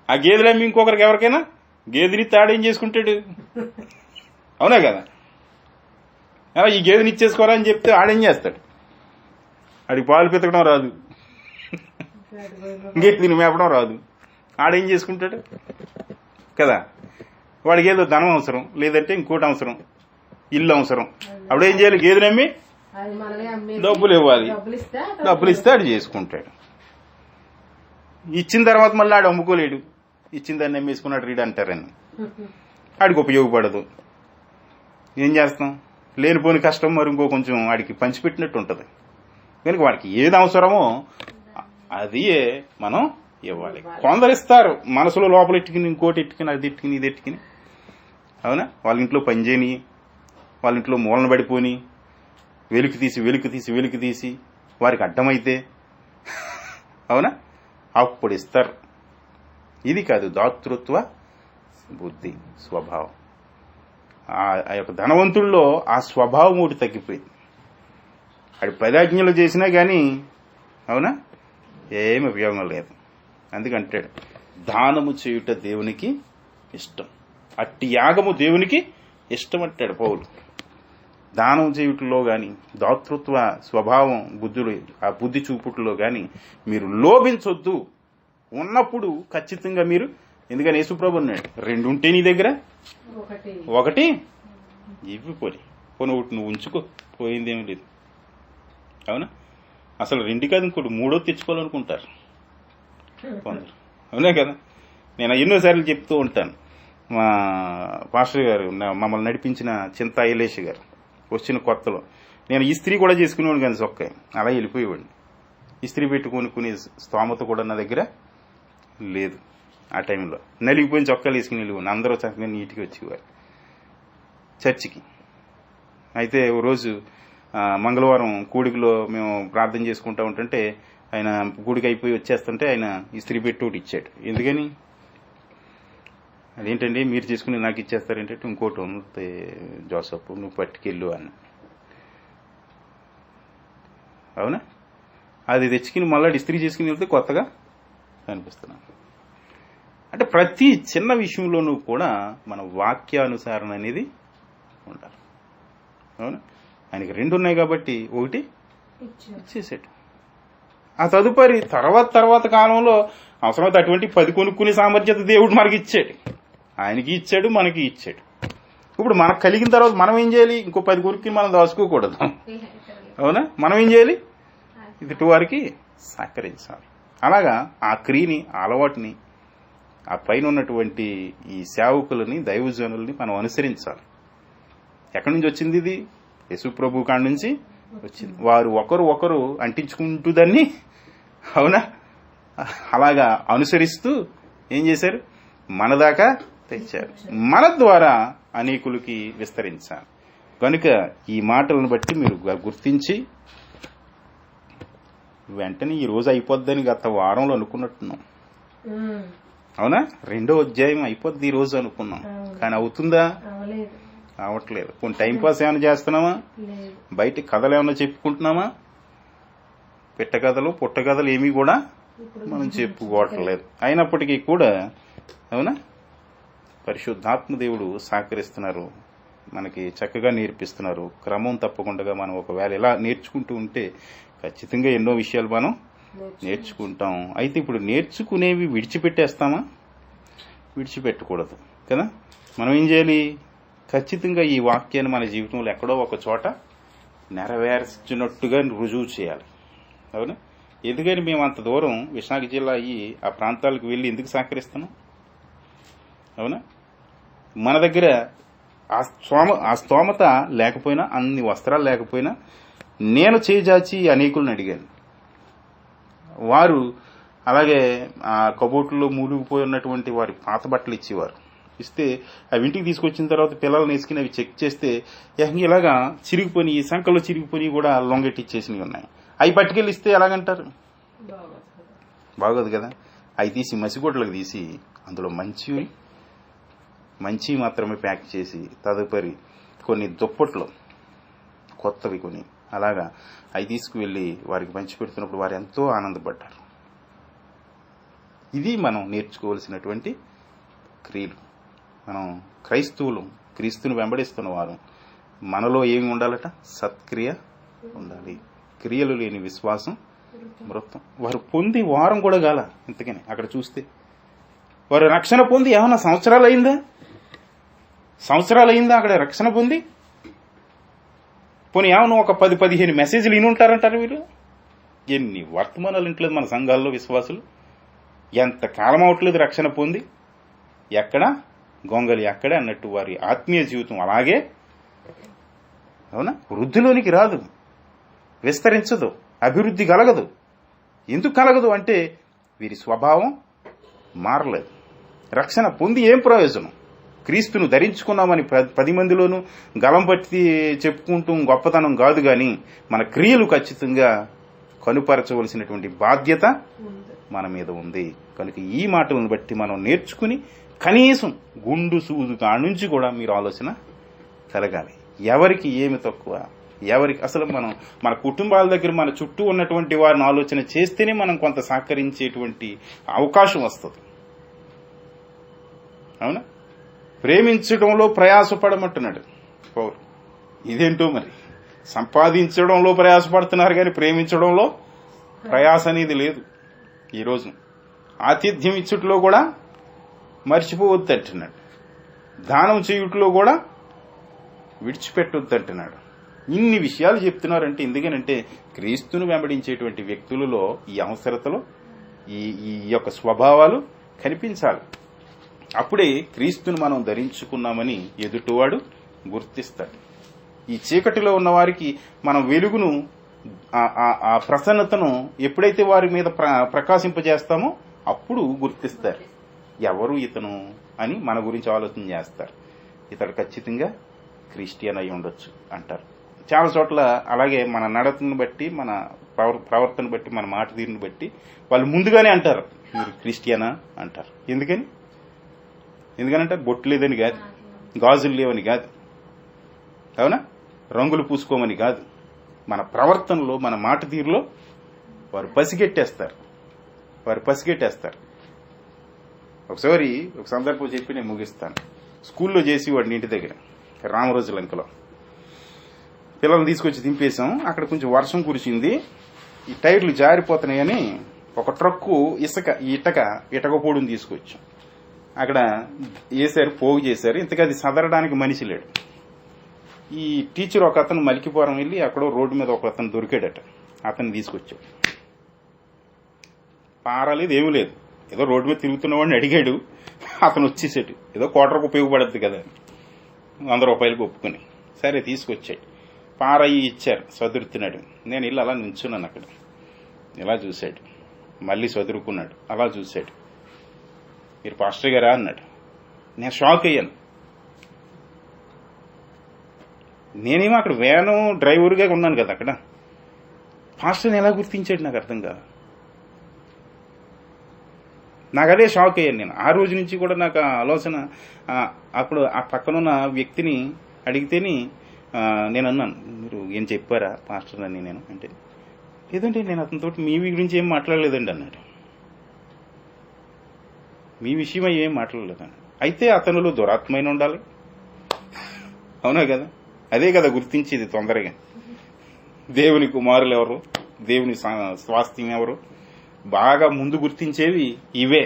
ఆ గేదెలు అమ్మి ఇంకొకరికి ఎవరికైనా గేదెని తాడేం చేసుకుంటాడు? అవునా కదా? ఈ గేదెని ఇచ్చేసుకోరా అని చెప్తే ఆడేం చేస్తాడు? ఆడికి పాలు పితకడం రాదు, గేదెని మేపడం రాదు, ఆడేం చేసుకుంటాడు కదా? వాడికి ఏదో ధనం అవసరం, లేదంటే ఇంకోటి అవసరం, ఇల్లు అవసరం. అప్పుడు ఏం చేయాలి? గేదెని అమ్మి డబ్బులు ఇవ్వాలి, డబ్బులు ఇస్తే ఆడు చేసుకుంటాడు. ఇచ్చిన తర్వాత మళ్ళీ ఆడు అమ్ముకోలేడు, ఇచ్చిన దాన్ని అమ్మేసుకున్నాడు రీడ్ అంటారని, ఆడికి ఉపయోగపడదు. ఏం చేస్తాం? లేనిపోని కష్టం మరి ఇంకో కొంచెం ఆడికి పంచిపెట్టినట్టు ఉంటుంది. కనుక వాడికి ఏది అవసరమో అది మనం ఇవ్వాలి. కొందరు ఇస్తారు మనసులో లోపల ఎట్టుకుని, ఇంకోటి ఎట్టుకుని, అది ఎట్టుకుని, ఇది ఎట్టుకుని, అవునా, వాళ్ళ ఇంట్లో పనిచేయని, వాళ్ళ ఇంట్లో మూలన పడిపోని, వెలుకు తీసి వారికి అడ్డమైతే, అవునా, అప్పుడు ఇస్తారు. ఇది కాదు దాతృత్వ బుద్ధి, స్వభావం. ఆ యొక్క ధనవంతుల్లో ఆ స్వభావం ఒకటి తగ్గిపోయింది. అది ప్రజాజ్ఞలు చేసినా గాని, అవునా, ఏమి ఉపయోగం లేదు. అందుకంటాడు దానము చేయుట దేవునికి ఇష్టం, అట్టి యాగము దేవునికి ఇష్టం అంటాడు పౌలు. దానం చేయుటలో గాని, దాతృత్వ స్వభావం బుద్ధులు, ఆ బుద్ధి చూపుట్లో గాని మీరు లోభించొద్దు. ఉన్నప్పుడు ఖచ్చితంగా మీరు, ఎందుకని యేసుప్రభు అన్నాడు, 2 ఉంటే నీ దగ్గర ఒకటి ఇవ్వి పోని ఒకటి నువ్వు ఉంచుకో, పోయిందేమీ లేదు. అవునా? అసలు 2 కాదు ఇంకోటి 3వ తెచ్చుకోవాలనుకుంటారు కొందరు. అవునే కదా? నేను ఎన్నోసార్లు చెప్తూ ఉంటాను. మా పాస్టర్ గారు మమ్మల్ని నడిపించిన చింత ఐలేష్ గారు వచ్చిన కొత్తలో నేను ఇస్త్రీ కూడా చేసుకునేవాడు కానీ సొక్క అలా వెళ్ళిపోయేవాడిని. ఇస్త్రీ పెట్టుకొని స్తోమత కూడా నా దగ్గర లేదు. ఆ టైంలో నలిగిపోయిన చొక్కాలు వేసుకుని వెళ్ళిపోయి అందరూ చక్కగా నీట్గా వచ్చేవారు చర్చికి. అయితే ఓ రోజు మంగళవారం కూడికలో మేము ప్రార్థన చేసుకుంటా ఉంటుంటే ఆయన కూడికి అయిపోయి వచ్చేస్తుంటే ఆయన ఇస్త్రీ పెట్టి ఒకటి ఇచ్చాడు. ఎందుకని? అదేంటండి మీరు చేసుకుని నాకు ఇచ్చేస్తారేంటంటే, ఇంకోటి ఉంది జోసఫ్ నువ్వు పట్టుకెళ్ళు అన్న. అవునా? అది తెచ్చుకుని మళ్ళీ ఇస్త్రీ చేసుకుని వెళ్తే కొత్తగా కనిపిస్తున్నాను. అంటే ప్రతి చిన్న విషయంలోనూ కూడా మన వాక్యానుసారణ అనేది ఉండాలి. అవునా? ఆయనకి 2 ఉన్నాయి కాబట్టి ఒకటి ఇచ్చేసాడు. ఆ తదుపరి తర్వాత కాలంలో అవసరమైతే అటువంటి 10 కొనుక్కునే సామర్థ్యత దేవుడు మనకి ఇచ్చాడు. ఆయనకి ఇచ్చాడు, మనకి ఇచ్చాడు. ఇప్పుడు మనకు కలిగిన తర్వాత మనం ఏం చేయాలి? ఇంకో 10 కొనుక్కుని మనం దాచుకోకూడదు. అవునా? మనం ఏం చేయాలి? ఇటు వారికి సహకరించాలి. అలాగా ఆ క్రియని, ఆ అలవాటుని, ఆ పైన ఉన్నటువంటి ఈ సేవకులని, దైవజనుల్ని మనం అనుసరించాలి. ఎక్కడి నుంచి వచ్చింది ఇది? యేసు ప్రభు కాడి నుంచి వచ్చింది. వారు ఒకరు అంటించుకుంటూ దాన్ని, అవునా, అలాగా అనుసరిస్తూ ఏం చేశారు? మన దాకా తెచ్చారు. మన ద్వారా అనేకులకి విస్తరించాలి. కనుక ఈ మాటలను బట్టి మీరు గుర్తించి వెంటనే ఈ రోజు అయిపోద్దని గత వారంలో అనుకున్నట్టున్నాం. అవునా? 2వ అధ్యాయం అయిపోద్ది ఈ రోజు అనుకున్నాం. కానీ అవుతుందా? అవట్లేదు. కొన్ని టైంపాస్ ఏమైనా చేస్తున్నామా? బయట కథలు ఏమైనా చెప్పుకుంటున్నామా? పిట్ట కథలు, పుట్ట కథలు ఏమీ కూడా మనం చెప్పుకోవట్లేదు. అయినప్పటికీ కూడా, అవునా, పరిశుద్ధాత్మ దేవుడు సహకరిస్తున్నారు, మనకి చక్కగా నేర్పిస్తున్నారు. క్రమం తప్పకుండా మనం ఒకవేళ ఇలా నేర్చుకుంటూ ఉంటే ఖచ్చితంగా ఎన్నో విషయాలు మనం నేర్చుకుంటాం. అయితే ఇప్పుడు నేర్చుకునేవి విడిచిపెట్టేస్తామా? విడిచిపెట్టకూడదు కదా. మనం ఏం చేయాలి? ఖచ్చితంగా ఈ వాక్యాన్ని మన జీవితంలో ఎక్కడో ఒక చోట నెరవేర్చినట్టుగా రుజువు చేయాలి. అవునా? ఎందుకని మేము అంత దూరం విశాఖ జిల్లా అయ్యి ఆ ప్రాంతాలకు వెళ్ళి ఎందుకు సహకరిస్తున్నాం? అవునా? మన దగ్గర ఆ స్తోమత లేకపోయినా, అన్ని వస్త్రాలు లేకపోయినా నేను చేజాచి అనేకులను అడిగాను. వారు అలాగే ఆ కబోర్డులో మూలిగిపోయి ఉన్నటువంటి వారి పాత బట్టలు ఇచ్చేవారు. ఇస్తే అవి ఇంటికి తీసుకొచ్చిన తర్వాత పిల్లల్ని వేసుకుని అవి చెక్ చేస్తే ఇలాగా చిరిగిపోయి, సంకల్లో చిరిగిపోయి కూడా లొంగెట్టిచ్చేసినవి ఉన్నాయి. అవి పట్టుకెళ్ళి ఇస్తే ఎలాగంటారు? బాగోదు కదా. అవి తీసి మసిగొడ్లకు తీసి అందులో మంచి మాత్రమే ప్యాక్ చేసి తదుపరి కొన్ని దుప్పట్లు కొత్తవి కొని అలాగా అవి తీసుకువెళ్ళి వారికి పంచి పెడుతున్నప్పుడు వారు ఎంతో ఆనందపడ్డారు. ఇది మనం నేర్చుకోవాల్సినటువంటి క్రియలు. మనం క్రైస్తవులు, క్రీస్తుని వెంబడిస్తున్న వారు, మనలో ఏమి ఉండాలట? సత్క్రియ ఉండాలి. క్రియలు లేని విశ్వాసం మృతం. వారు పొంది వారం కూడా గాల. ఇంతకని అక్కడ చూస్తే వారు రక్షణ పొంది ఏమన్నా సంవత్సరాలు అయిందా అక్కడ రక్షణ పొంది? పోనీ ఏమన్నా ఒక 10-15 మెసేజ్లు విని ఉంటారంటారు వీరు. ఎన్ని వర్తమానాలు వింటలేదు మన సంఘాల్లో విశ్వాసులు. ఎంత కాలం అవట్లేదు రక్షణ పొంది. ఎక్కడ గొంగలి అక్కడే అన్నట్టు వారి ఆత్మీయ జీవితం అలాగే, అవునా, వృద్ధిలోనికి రాదు, విస్తరించదు, అభివృద్ధి కలగదు. ఎందుకు కలగదు అంటే వీరి స్వభావం మారలేదు. రక్షణ పొంది ఏం ప్రయోజనం? క్రీస్తును ధరించుకున్నామని 10 మందిలోనూ గలం పట్టి చెప్పుకుంటూ గొప్పతనం కాదు. గాని మన క్రియలు ఖచ్చితంగా కనుపరచవలసినటువంటి బాధ్యత మన మీద ఉంది. కనుక ఈ మాటలను బట్టి మనం నేర్చుకుని కనీసం గుండు సూదు కాడి నుంచి కూడా మీరు ఆలోచన కలగాలి. ఎవరికి ఏమి తక్కువ, ఎవరికి అసలు మన కుటుంబాల దగ్గర మన చుట్టూ ఉన్నటువంటి వారిని ఆలోచన చేస్తేనే మనం కొంత సహకరించేటువంటి అవకాశం వస్తుంది. అవునా? ప్రేమించడంలో ప్రయాసపడమంటున్నాడు పౌలు. ఇదేంటో మరి, సంపాదించడంలో ప్రయాసపడుతున్నారు కానీ ప్రేమించడంలో ప్రయాస అనేది లేదు. ఈరోజు ఆతిథ్యం ఇచ్చుట్లో కూడా మర్చిపోవద్దు అంటున్నాడు. దానం చేయుట్లో కూడా విడిచిపెట్టొద్దు అంటున్నాడు. ఇన్ని విషయాలు చెప్తున్నారంటే ఎందుకనంటే క్రీస్తును వెంబడించేటువంటి వ్యక్తులలో ఈ అవసరతలో ఈ యొక్క స్వభావాలు కనిపించాలి. అప్పుడే క్రీస్తును మనం ధరించుకున్నామని ఎదుటివాడు గుర్తిస్తాడు. ఈ చీకటిలో ఉన్న వారికి మనం వెలుగును, ఆ ప్రసన్నతను ఎప్పుడైతే వారి మీద ప్రకాశింపజేస్తామో అప్పుడు గుర్తిస్తారు. ఎవరు ఇతను అని మన గురించి ఆలోచన చేస్తారు. ఇతడు ఖచ్చితంగా క్రిస్టియన్ అయి ఉండొచ్చు అంటారు. చాలా చోట్ల అలాగే మన నడతను బట్టి, మన ప్రవర్తన బట్టి, మన మాట తీరుని బట్టి వాళ్ళు ముందుగానే అంటారు మీరు క్రిస్టియనా అంటారు. ఎందుకనంటే బొట్టు లేదని కాదు, గాజులు లేవని కాదు, అవునా, రంగులు పూసుకోమని కాదు, మన ప్రవర్తనలో, మన మాట తీరులో వారు పసిగెట్టేస్తారు. ఒకసారి ఒక సందర్భం చెప్పి నేను ముగిస్తాను. స్కూల్లో చేసి వాడిని ఇంటి దగ్గర రామరాజు లంకలో పిల్లల్ని తీసుకొచ్చి దింపేశాం. అక్కడ కొంచెం వర్షం కురిసింది, ఈ టైర్లు జారిపోతున్నాయని ఒక ట్రక్కు ఇటక పొడిని తీసుకొచ్చాం. అక్కడ వేశారు, పోగు చేశారు. ఇంతగా అది సదరడానికి మనిషి లేడు. ఈ టీచర్ ఒక అతను మలికిపురం వెళ్ళి అక్కడ రోడ్డు మీద ఒక అతను దొరికాడట. అతన్ని తీసుకొచ్చాడు. పారలేదు, ఏమీ లేదు, ఏదో రోడ్డు మీద తిరుగుతున్న వాడిని అడిగాడు. అతను వచ్చేసాడు. ఏదో క్వార్టర్కి ఉపయోగపడద్దు కదా, 100 రూపాయలకు ఒప్పుకుని సరే తీసుకొచ్చాడు. పార ఇచ్చారు, చదురుతున్నాడు. నేను ఇల్లు అలా నిల్చున్నాను అక్కడ. ఇలా చూశాడు, మళ్ళీ చదురుకున్నాడు, అలా చూశాడు. మీరు పాస్టర్ గారా అన్నాడు. నేను షాక్ అయ్యాను. నేనేమో అక్కడ వ్యాను డ్రైవర్గా ఉన్నాను కదా, అక్కడ పాస్టర్ని ఎలా గుర్తించాడు నాకు అర్థం కాదు. నాకు అదే షాక్ అయ్యాను నేను. ఆ రోజు నుంచి కూడా నాకు ఆ ఆలోచన. అప్పుడు ఆ పక్కనున్న వ్యక్తిని అడిగితేనే నేను అన్నాను, మీరు ఏం చెప్పారా పాస్టర్ అని నేను అంటే, లేదంటే నేను అతనితో మీ గురించి ఏం మాట్లాడలేదండి అన్నాడు. మీ విషయం ఏం మాట్లాడలేదండి. అయితే అతనిలో దురాత్మైన ఉండాలి, అవునా కదా, అదే కదా గుర్తించేది తొందరగా. దేవుని కుమారులు ఎవరు, దేవుని స్వాస్థ్యం ఎవరు బాగా ముందు గుర్తించేవి ఇవే.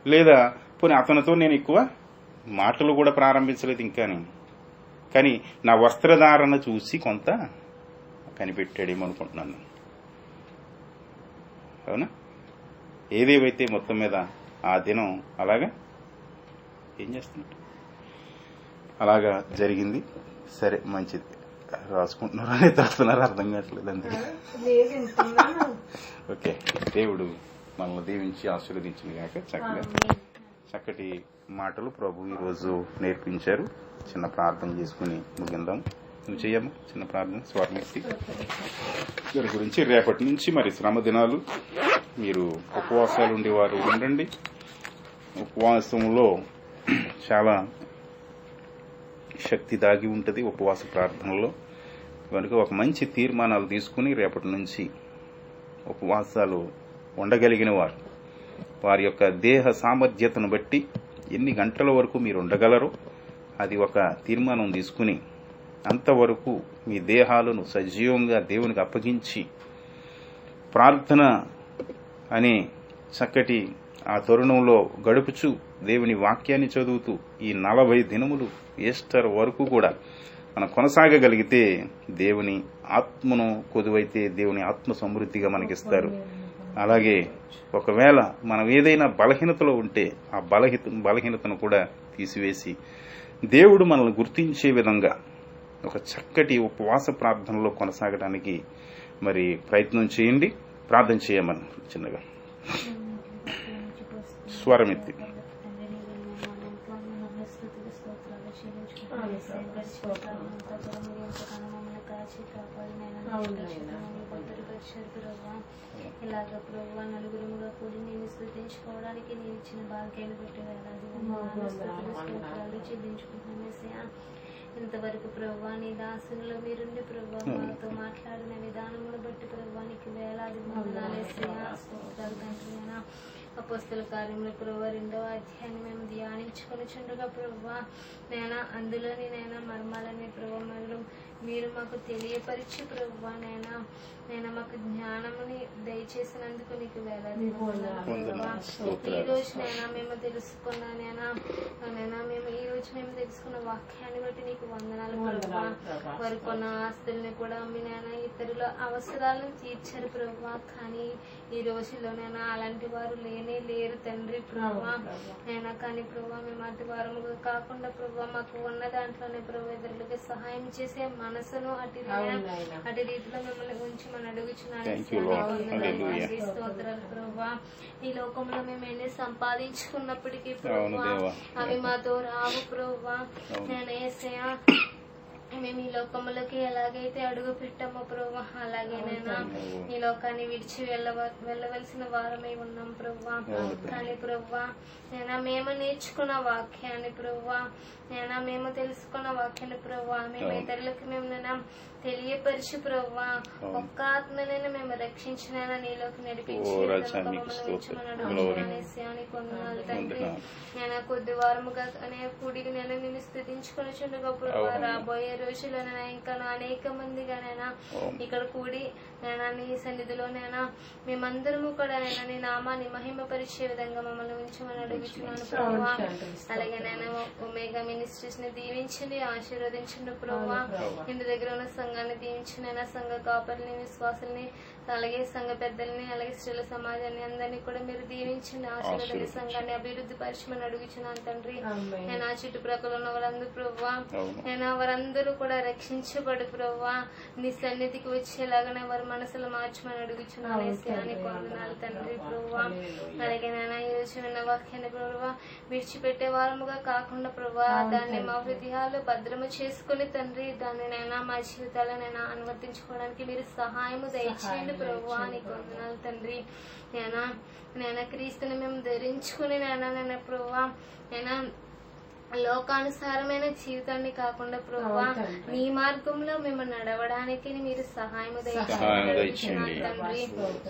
లేదా పోనీ అతనితో నేను ఎక్కువ మాటలు కూడా ప్రారంభించలేదు ఇంకా నేను, కానీ నా వస్త్రధారణ చూసి కొంత కనిపెట్టాడేమో అనుకుంటున్నాను. అవునా, ఏదేవైతే మొత్తం మీద ఆ దినం అలాగా ఏం చేస్తున్నట్టు అలాగా జరిగింది. సరే, మంచిది. రాసుకుంటున్నారా తడుతున్నారా అర్థం కావట్లేదు అందుకే. ఓకే, దేవుడు మనల్ని దీవించి ఆశీర్వదించింది కాక చక్కటి మాటలు ప్రభు ఈరోజు నేర్పించారు. చిన్న ప్రార్థన చేసుకుని ముగిందాం. నువ్వు చెయ్యమ్మా చిన్న ప్రార్థన. స్వర్ణక్తి దాని గురించి రేపటి నుంచి మరి శ్రమ దినాలు మీరు ఉపవాసాలు ఉండేవారు ఉండండి. ఉపవాసంలో చాలా శక్తి దాగి ఉంటుంది ఉపవాస ప్రార్థనలో. కనుక ఒక మంచి తీర్మానాలు తీసుకుని రేపటి నుంచి ఉపవాసాలు ఉండగలిగిన వారి యొక్క దేహ సామర్థ్యతను బట్టి ఎన్ని గంటల వరకు మీరు ఉండగలరో అది ఒక తీర్మానం తీసుకుని అంతవరకు మీ దేహాలను సజీవంగా దేవునికి అప్పగించి ప్రార్థన అనే చక్కటి ఆ తరుణంలో గడుపుచు దేవుని వాక్యాన్ని చదువుతూ ఈ 40 దినములు ఈస్టర్ వరకు కూడా మనం కొనసాగగలిగితే దేవుని ఆత్మను కొదువైతే దేవుని ఆత్మ సమృద్ధిగా మనకిస్తారు. అలాగే ఒకవేళ మనం ఏదైనా బలహీనతలో ఉంటే ఆ బలహీనతను కూడా తీసివేసి దేవుడు మనల్ని గుర్తించే విధంగా ఒక చక్కటి ఉపవాస ప్రార్థనలో కొనసాగడానికి మరి ప్రయత్నం చేయండి. ప్రార్థన చేయమని చిన్నగా స్వరమెత్తి. ఇలాగ ప్రభు నలుగురుగా కూడి నేను స్తుతించుకోవడానికి నేను ఇచ్చిన భాగ్యాన్ని బట్టి వేలాది చెల్లించుకుంటున్నా. ఇంతవరకు ప్రభు నీ దాసునిలో మీరుండి ప్రభు మాతో మాట్లాడిన విధానమును బట్టి ప్రభానికి వేలాది స్తోత్రాలు తండ్రి. అపోస్తల కార్యములు ప్రభు 2వ అధ్యాయాన్ని మేము ధ్యానించుకొని చుండగా ప్రభు నేను అందులోని మర్మాలని ప్రభు మీరు మాకు తెలియపరిచి ప్రభు నేను మాకు జ్ఞానముని దయచేసినందుకు నీకు వేలాది ఈ రోజు మేము తెలుసుకున్న మేము ఈ రోజు మేము తెలుసుకున్న వాక్యాన్ని బట్టి నీకు వందనాలు ప్రభు. వారు కొన్న ఆస్తుల్ని కూడా అమ్మి ఇతరుల అవసరాలను తీర్చారు ప్రభు. కానీ ఈ రోజుల్లో అలాంటి వారు లేరు తండ్రి ప్రభు. కానీ ప్రభు మేము అటు వారముగా కాకుండా ప్రభు మాకు ఉన్న దాంట్లోనే ప్రభు ఇతరులకి సహాయం చేసే మనసును అటు రీతిలో మిమ్మల్ని ఉంచమని అడుగుచున్నాను. Thank you, Lord. Hallelujah. స్తోత్రాలు ప్రభా. ఈ లోకంలో మేము ఎన్ని సంపాదించుకున్నప్పటికీ అవును ప్రభా దేవా. అవి మాతో రావు ప్రభా. నేను యేసయ్యా మేము ఈ లోకములకి ఎలాగైతే అడుగు పెట్టామో ప్రభా అలాగే నేను ఈ లోకాన్ని విడిచి వెళ్ళవలసిన వారమై ఉన్నాం ప్రభా. కానీ ప్రభా నేను మేము నేర్చుకున్న వాక్యాన్ని ప్రభా మేము తెలుసుకున్న వాక్యాన్ని ప్రభా మేము ఇతరులకు మేము నేను తెలియపరిచి ప్రభా ఒక్క ఆత్మనైనా మేము రక్షించినైనా నీలోకి నడిపించి కొందనాలు తండ్రి. నేను కొద్ది వారముగా అనే కూడికి నేను నిన్ను స్థుతించుకుని చుండగా ప్రభా రాబోయే రోజుల్లోనైనా ఇంకా అనేక మందిగానైనా ఇక్కడ కూడి నేను నీ సన్నిధిలోనైనా మేమందరము కూడా నేను నీ నామాన్ని మహిమపరిచే విధంగా మమ్మల్ని ఉంచమని అడుగుతున్నాను ప్రభా. అలాగే నేను ఒమేగా మినిస్ట్రీస్ ని దీవించండి, ఆశీర్వదించండి ప్రభా. ఇంటి దగ్గర ఉన్న సంఘాన్ని దీవించిన సంఘ కాపర్ని, విశ్వాసుల్ని, అలాగే సంఘ పెద్దల్ని, అలాగే స్త్రీల సమాజాన్ని అందరినీ కూడా మీరు దీవించండి, ఆశీర్వదించి సంఘాన్ని అభివృద్ధి పరిచమని అడుగుచున్నాను తండ్రి. నేను ఆ చుట్టుప్రక్కల ఉన్న వాళ్ళందరూ ప్రభా నేను వారందరూ కూడా రక్షించబడు ప్రభా నీ సన్నిధికి వచ్చేలాగానే వారి మనసులు మార్చమని అడుగుచున్నాను. కొందనాలు తండ్రి ప్రభా. అలాగే నేను ఈ రోజు విన్న వాక్యాన్ని ప్రభా విడిచిపెట్టే వారముగా కాకుండా ప్రభా దాన్ని మా హృదయాలు భద్రము చేసుకుని తండ్రి దాన్ని నైనా మా జీవితాల్లో నైనా అనువర్తించుకోవడానికి మీరు సహాయము దయచేయండి ప్రభా. నీకు వందనాలు తండ్రి. నేను క్రీస్తుని మేము ధరించుకుని నేను ప్రభా లోకానుసారమైన జీవితాన్ని కాకుండా ప్రభా నీ మార్గంలో మేము నడవడానికి మీరు సహాయము దయచేయండి తండ్రి.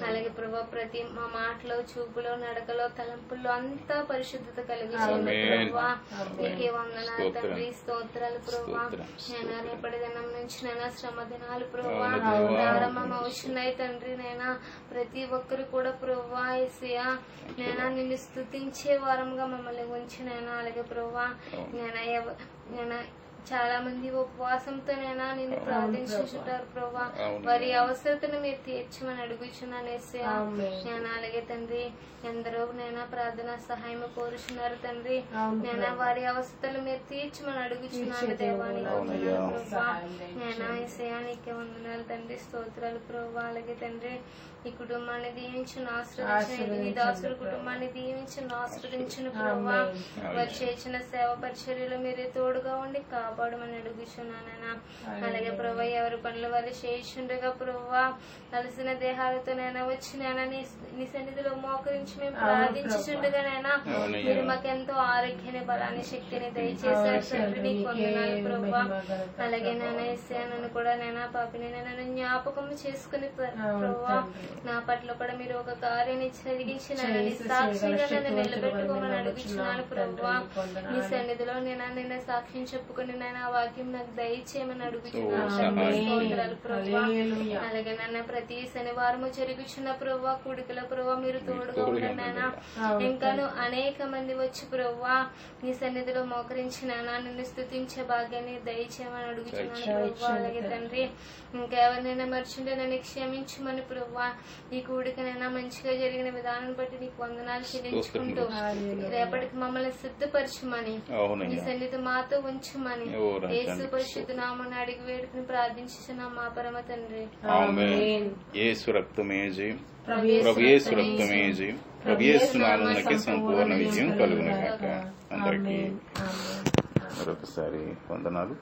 అలాగే ప్రభా ప్రతి మా మాటలో, చూపులో, నడకలో, తలంపుల్లో అంతా పరిశుద్ధత కలిగి ప్రభా నీకే వందనాలు తండ్రి. స్తోత్రాలు ప్రభా. నేను రేపటి దినం నుంచి నైనా శ్రమ దినాలు ప్రభా ప్రారంభం అవుతున్నాయి తండ్రి. నైనా ప్రతి ఒక్కరు కూడా ప్రభా యేసయ్యా నిన్ను స్తుతించే వారంగా మమ్మల్ని ఉంచి అలాగే ప్రభా నేను చాలా మంది ఉపవాసంతో నిన్ను ప్రార్థించుంటారు ప్రభా. వారి అవసరతను మీరు తీర్చమని అడుగుచున్నాను యేసయ్యా. అలాగే తండ్రి ఎందరో ప్రార్థన సహాయం కోరుచున్నారు తండ్రి. వారి అవసరతలు మీరు తీర్చమని అడుగుచున్నాను దేవానికి ప్రభా. యేసయ్యా నీకే వందనాలు తండ్రి. స్తోత్రాలు ప్రభా. అలాగే తండ్రి ఈ కుటుంబాన్ని దీవించిన ఆశ్రదించిన నీ దాసుల కుటుంబాన్ని దీవించిన ఆశ్రదించిన ప్రభా. వారు చేసిన సేవ పరిచర్యలో మీరే తోడుగా ఉండి కాపాడమని అడుగుచున్నానైనా. అలాగే ప్రభా ఎవరి పనులు వారు చేయించుండగా ప్రభా కలిసిన దేహాలతో నైనా వచ్చి నీ సన్నిధిలో మోకరించి మేము ప్రార్థించుండగానైనా మీరు మాకెంతో ఆరోగ్యాన్ని, బలాన్ని, శక్తిని దయచేశారు తండ్రి. నీకు వందనాలు ప్రభా. అలాగే నన్ను కూడా పాపిని నన్ను జ్ఞాపకం చేసుకుని ప్రభా నా పట్ల కూడా మీరు ఒక కార్యాన్ని జరిగించి సాక్షిగా నన్ను నిలబెట్టుకోమని అడుగుచున్నాను ప్రభా. నీ సన్నిధిలో నిన్న సాక్ష్యం చెప్పుకుని ఆ వాక్యం నాకు దయచేయమని అడుగుచున్నాను ప్రభా. అలాగే నన్ను ప్రతి శనివారము జరుగుచున్న ప్రభా కూడికల ప్రభా మీరు తోడుగా ఉన్నానా. ఇంకాను అనేక మంది వచ్చి ప్రభా నీ సన్నిధిలో మోకరించి నిన్ను స్తుతించే భాగ్యాన్ని దయచేయమని అడుగుచున్నాను ప్రభా. అలాగే తండ్రి ఇంకెవరినైనా మర్చింటే నన్ను క్షమించమని ప్రభా. ఈ కూడికనైనా మంచిగా జరిగిన విధానం బట్టి నీకు వందనాలు చెల్లించుకుంటూ రేపటికి మమ్మల్ని సిద్ధపరచమని నీ సన్నిధి మాతో ఉంచమని యేసు పరిశుద్ధ నామమున అడిగి వేడుకుని ప్రార్థించుచున్నాం మా పరమ తండ్రి. యేసు రక్తమే జయం, ప్రభు యేసు రక్తమే జయం, ప్రభు యేసు నామమునకే సంపూర్ణ విజయం కలుగును గాక. అందరికీ మరొకసారి వందనాలు.